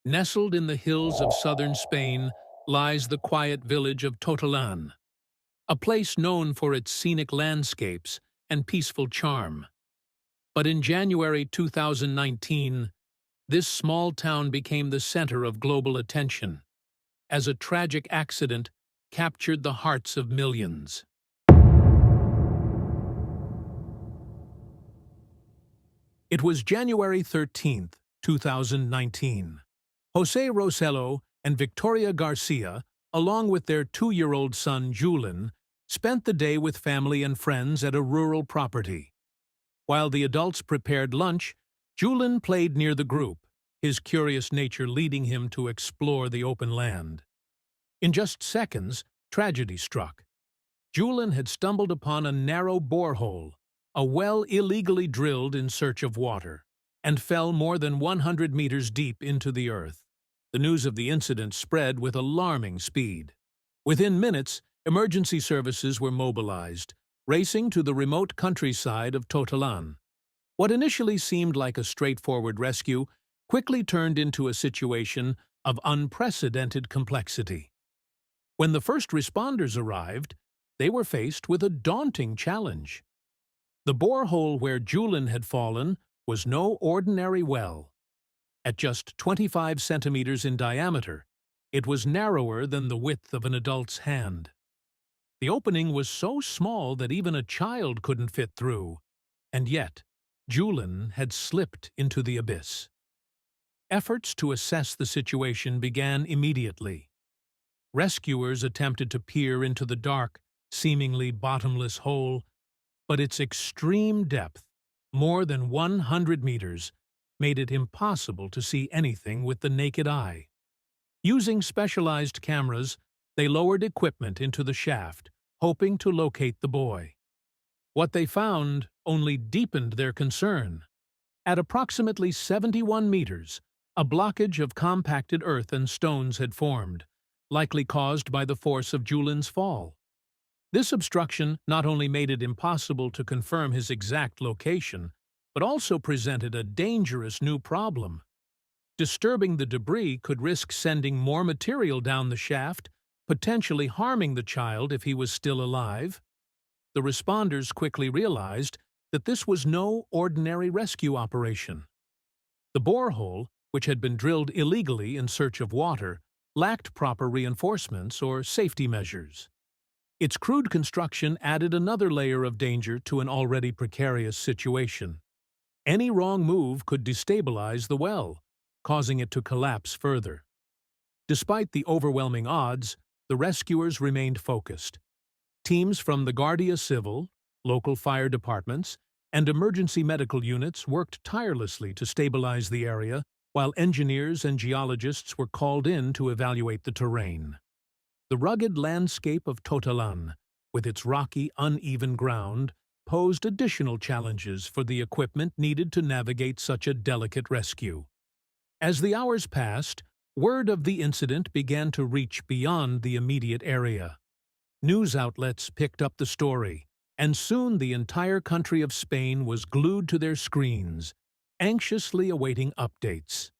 Nestled in the hills of southern Spain lies the quiet village of Totalán, a place known for its scenic landscapes and peaceful charm. But in January 2019, this small town became the center of global attention, as a tragic accident captured the hearts of millions. It was January 13th, 2019. José Roselló and Victoria Garcia, along with their 2-year-old son Julen, spent the day with family and friends at a rural property. While the adults prepared lunch, Julen played near the group, his curious nature leading him to explore the open land. In just seconds, tragedy struck. Julen had stumbled upon a narrow borehole, a well illegally drilled in search of water, and fell more than 100 meters deep into the earth. The news of the incident spread with alarming speed. Within minutes, emergency services were mobilized, racing to the remote countryside of Totalán. What initially seemed like a straightforward rescue quickly turned into a situation of unprecedented complexity. When the first responders arrived, they were faced with a daunting challenge. The borehole where Julen had fallen was no ordinary well. At just 25 centimeters in diameter, it was narrower than the width of an adult's hand. The opening was so small that even a child couldn't fit through, and yet Julen had slipped into the abyss. Efforts to assess the situation began immediately. Rescuers attempted to peer into the dark, seemingly bottomless hole, but its extreme depth, more than 100 meters, made it impossible to see anything with the naked eye. Using specialized cameras, they lowered equipment into the shaft, hoping to locate the boy. What they found only deepened their concern. At approximately 71 meters, a blockage of compacted earth and stones had formed, likely caused by the force of Julen's fall. This obstruction not only made it impossible to confirm his exact location, but also presented a dangerous new problem. Disturbing the debris could risk sending more material down the shaft, potentially harming the child if he was still alive. The responders quickly realized that this was no ordinary rescue operation. The borehole, which had been drilled illegally in search of water, lacked proper reinforcements or safety measures. Its crude construction added another layer of danger to an already precarious situation. Any wrong move could destabilize the well, causing it to collapse further. Despite the overwhelming odds, the rescuers remained focused. Teams from the Guardia Civil, local fire departments, and emergency medical units worked tirelessly to stabilize the area, while engineers and geologists were called in to evaluate the terrain. The rugged landscape of Totalán, with its rocky, uneven ground, posed additional challenges for the equipment needed to navigate such a delicate rescue. As the hours passed, word of the incident began to reach beyond the immediate area. News outlets picked up the story, and soon the entire country of Spain was glued to their screens, anxiously awaiting updates.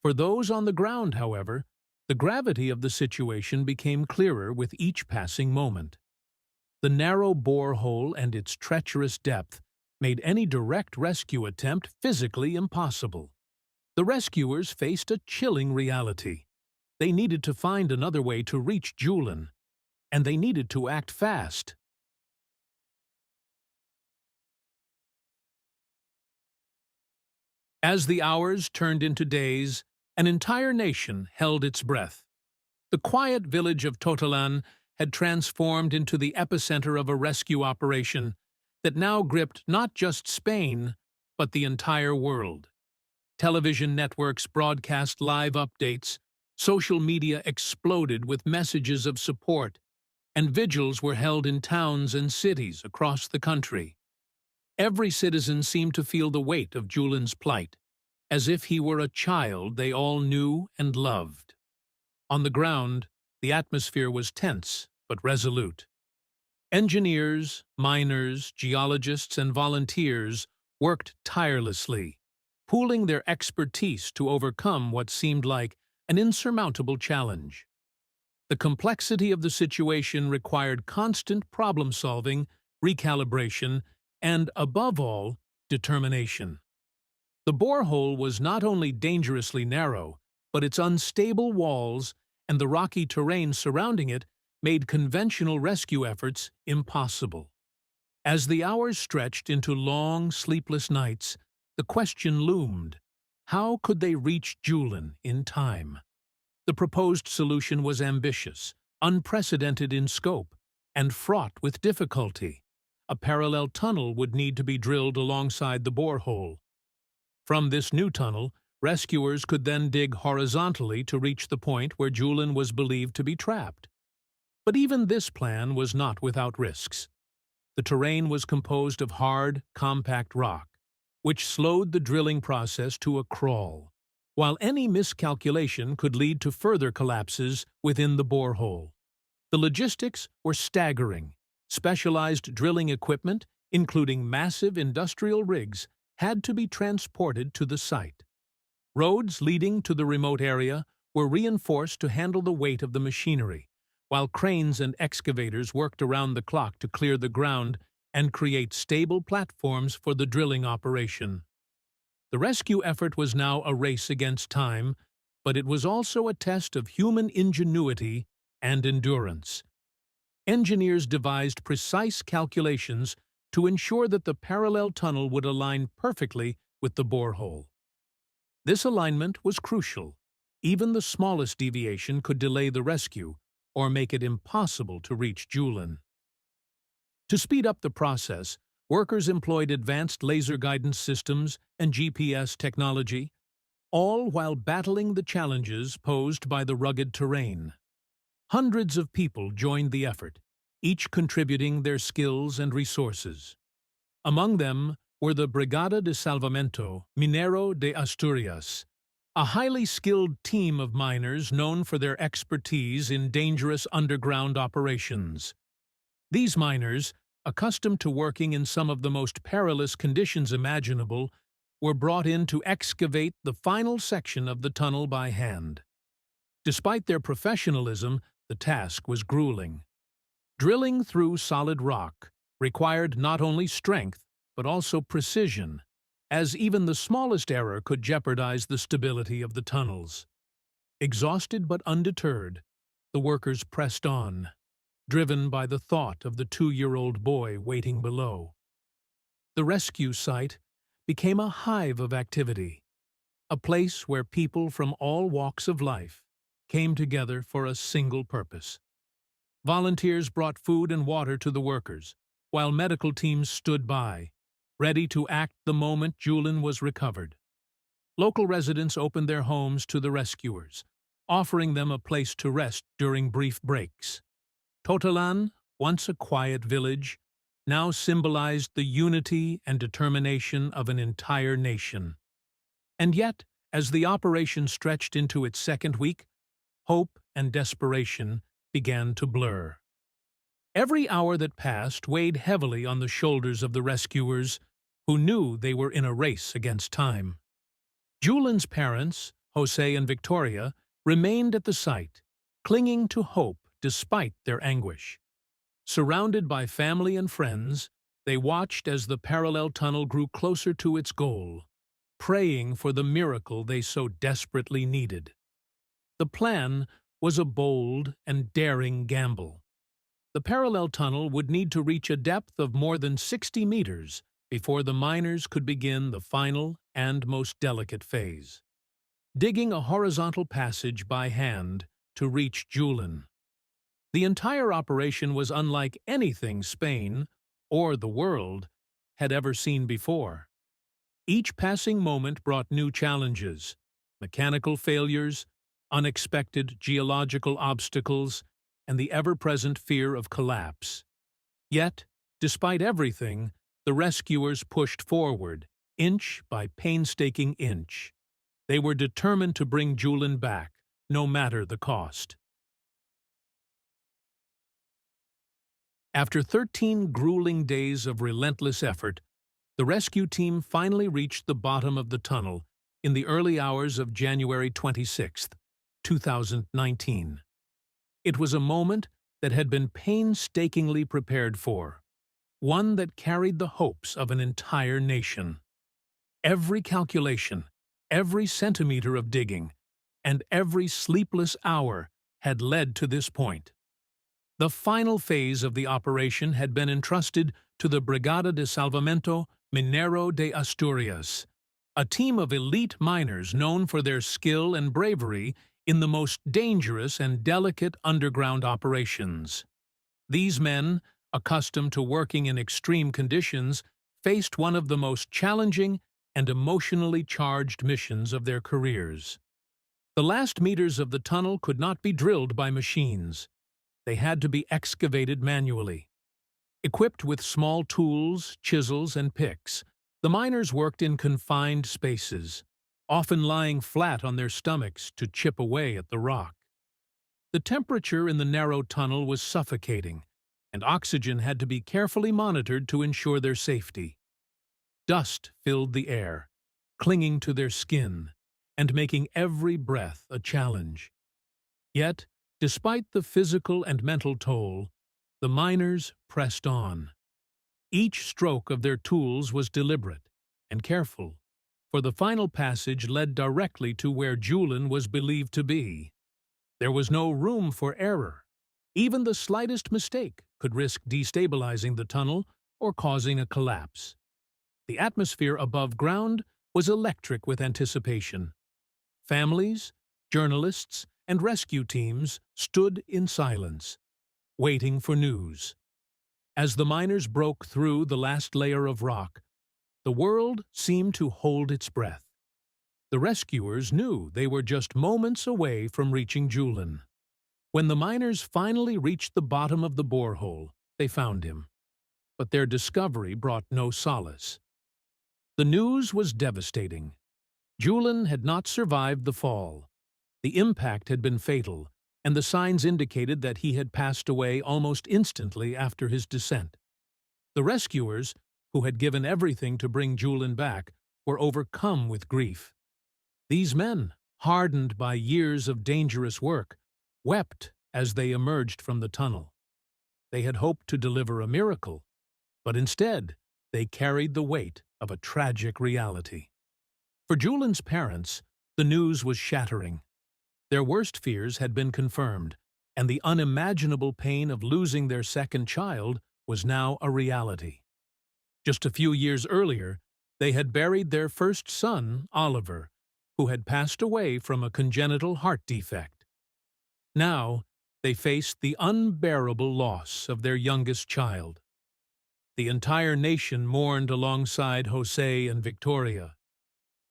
For those on the ground, however, the gravity of the situation became clearer with each passing moment. The narrow borehole and its treacherous depth made any direct rescue attempt physically impossible. The rescuers faced a chilling reality. They needed to find another way to reach Julen, and they needed to act fast. As the hours turned into days, an entire nation held its breath. The quiet village of Totalán had transformed into the epicenter of a rescue operation that now gripped not just Spain, but the entire world. Television networks broadcast live updates, social media exploded with messages of support, and vigils were held in towns and cities across the country. Every citizen seemed to feel the weight of Julen's plight, as if he were a child they all knew and loved. On the ground, the atmosphere was tense but resolute. Engineers, miners, geologists, and volunteers worked tirelessly, pooling their expertise to overcome what seemed like an insurmountable challenge. The complexity of the situation required constant problem-solving, recalibration, and, above all, determination. The borehole was not only dangerously narrow, but its unstable walls and the rocky terrain surrounding it made conventional rescue efforts impossible. As the hours stretched into long, sleepless nights, the question loomed: how could they reach Julen in time? The proposed solution was ambitious, unprecedented in scope, and fraught with difficulty. A parallel tunnel would need to be drilled alongside the borehole. From this new tunnel, rescuers could then dig horizontally to reach the point where Julen was believed to be trapped. But even this plan was not without risks. The terrain was composed of hard, compact rock, which slowed the drilling process to a crawl, while any miscalculation could lead to further collapses within the borehole. The logistics were staggering. Specialized drilling equipment, including massive industrial rigs, had to be transported to the site. Roads leading to the remote area were reinforced to handle the weight of the machinery, while cranes and excavators worked around the clock to clear the ground and create stable platforms for the drilling operation. The rescue effort was now a race against time, but it was also a test of human ingenuity and endurance. Engineers devised precise calculations to ensure that the parallel tunnel would align perfectly with the borehole. This alignment was crucial. Even the smallest deviation could delay the rescue or make it impossible to reach Julen. To speed up the process, workers employed advanced laser guidance systems and GPS technology, all while battling the challenges posed by the rugged terrain. Hundreds of people joined the effort, each contributing their skills and resources. Among them were the Brigada de Salvamento Minero de Asturias, a highly skilled team of miners known for their expertise in dangerous underground operations. These miners, accustomed to working in some of the most perilous conditions imaginable, were brought in to excavate the final section of the tunnel by hand. Despite their professionalism, the task was grueling. Drilling through solid rock required not only strength, but also precision, as even the smallest error could jeopardize the stability of the tunnels. Exhausted but undeterred, the workers pressed on, driven by the thought of the 2-year-old boy waiting below. The rescue site became a hive of activity, a place where people from all walks of life came together for a single purpose. Volunteers brought food and water to the workers, while medical teams stood by, ready to act the moment Julen was recovered. Local residents opened their homes to the rescuers, offering them a place to rest during brief breaks. Totalán, once a quiet village, now symbolized the unity and determination of an entire nation. And yet, as the operation stretched into its second week, hope and desperation began to blur. Every hour that passed weighed heavily on the shoulders of the rescuers, who knew they were in a race against time. Julen's parents, Jose and Victoria, remained at the site, clinging to hope despite their anguish. Surrounded by family and friends, they watched as the parallel tunnel grew closer to its goal, praying for the miracle they so desperately needed. The plan was a bold and daring gamble. The parallel tunnel would need to reach a depth of more than 60 meters before the miners could begin the final and most delicate phase: digging a horizontal passage by hand to reach Julen. The entire operation was unlike anything Spain, or the world, had ever seen before. Each passing moment brought new challenges: mechanical failures, unexpected geological obstacles, and the ever-present fear of collapse. Yet, despite everything, the rescuers pushed forward, inch by painstaking inch. They were determined to bring Julen back, no matter the cost. After 13 grueling days of relentless effort, The rescue team finally reached the bottom of the tunnel in the early hours of January 26, 2019. It was a moment that had been painstakingly prepared for, one that carried the hopes of an entire nation. Every calculation, every centimeter of digging, and every sleepless hour had led to this point. The final phase of the operation had been entrusted to the Brigada de Salvamento Minero de Asturias, a team of elite miners known for their skill and bravery in the most dangerous and delicate underground operations. These men, accustomed to working in extreme conditions, faced one of the most challenging and emotionally charged missions of their careers. The last meters of the tunnel could not be drilled by machines. They had to be excavated manually. Equipped with small tools, chisels, and picks, the miners worked in confined spaces, often lying flat on their stomachs to chip away at the rock. The temperature in the narrow tunnel was suffocating, and oxygen had to be carefully monitored to ensure their safety. Dust filled the air, clinging to their skin, and making every breath a challenge. Yet, despite the physical and mental toll, the miners pressed on. Each stroke of their tools was deliberate and careful, for the final passage led directly to where Julen was believed to be. There was no room for error. Even the slightest mistake could risk destabilizing the tunnel or causing a collapse. The atmosphere above ground was electric with anticipation. Families, journalists, and rescue teams stood in silence, waiting for news. As the miners broke through the last layer of rock, the world seemed to hold its breath. The rescuers knew they were just moments away from reaching Julen. When the miners finally reached the bottom of the borehole, they found him. But their discovery brought no solace. The news was devastating. Julen had not survived the fall. The impact had been fatal, and the signs indicated that he had passed away almost instantly after his descent. The rescuers, who had given everything to bring Julen back, were overcome with grief. These men, hardened by years of dangerous work, wept as they emerged from the tunnel. They had hoped to deliver a miracle, but instead they carried the weight of a tragic reality. For Julen's parents, the news was shattering. Their worst fears had been confirmed, and the unimaginable pain of losing their second child was now a reality. Just a few years earlier, they had buried their first son, Oliver, who had passed away from a congenital heart defect. Now, they faced the unbearable loss of their youngest child. The entire nation mourned alongside José and Victoria.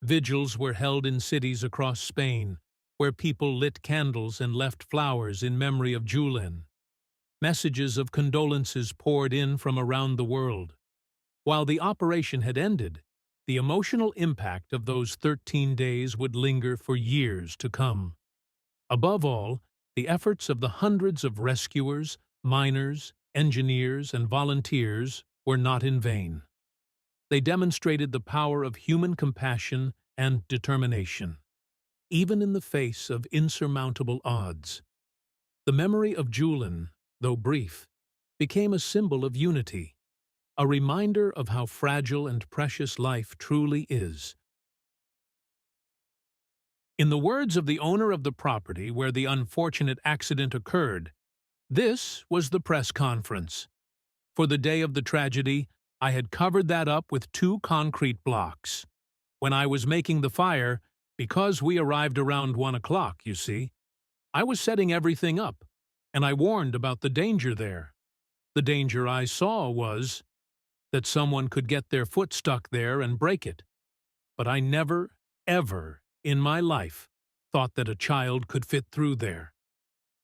Vigils were held in cities across Spain, where people lit candles and left flowers in memory of Julen. Messages of condolences poured in from around the world. While the operation had ended, the emotional impact of those 13 days would linger for years to come. Above all, the efforts of the hundreds of rescuers, miners, engineers, and volunteers were not in vain. They demonstrated the power of human compassion and determination, even in the face of insurmountable odds. The memory of Julen, though brief, became a symbol of unity, a reminder of how fragile and precious life truly is. In the words of the owner of the property where the unfortunate accident occurred, this was the press conference. For the day of the tragedy, I had covered that up with 2 concrete blocks. When I was making the fire, because we arrived around 1 o'clock, you see, I was setting everything up, and I warned about the danger there. The danger I saw was that someone could get their foot stuck there and break it. But I never, ever in my life thought that a child could fit through there.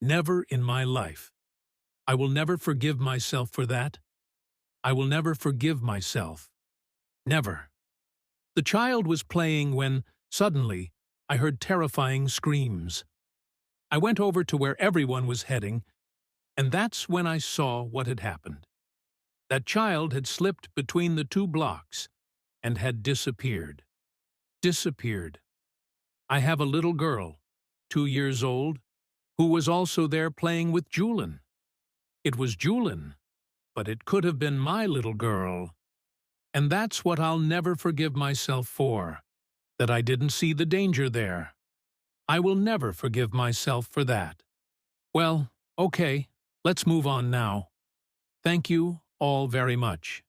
Never in my life. I will never forgive myself for that. I will never forgive myself. Never. The child was playing when, suddenly, I heard terrifying screams. I went over to where everyone was heading, and that's when I saw what had happened. That child had slipped between the 2 blocks, and had disappeared. Disappeared. I have a little girl, 2 years old, who was also there playing with Julen. It was Julen, but it could have been my little girl. And that's what I'll never forgive myself for, that I didn't see the danger there. I will never forgive myself for that. Well, okay, let's move on now. Thank you all very much.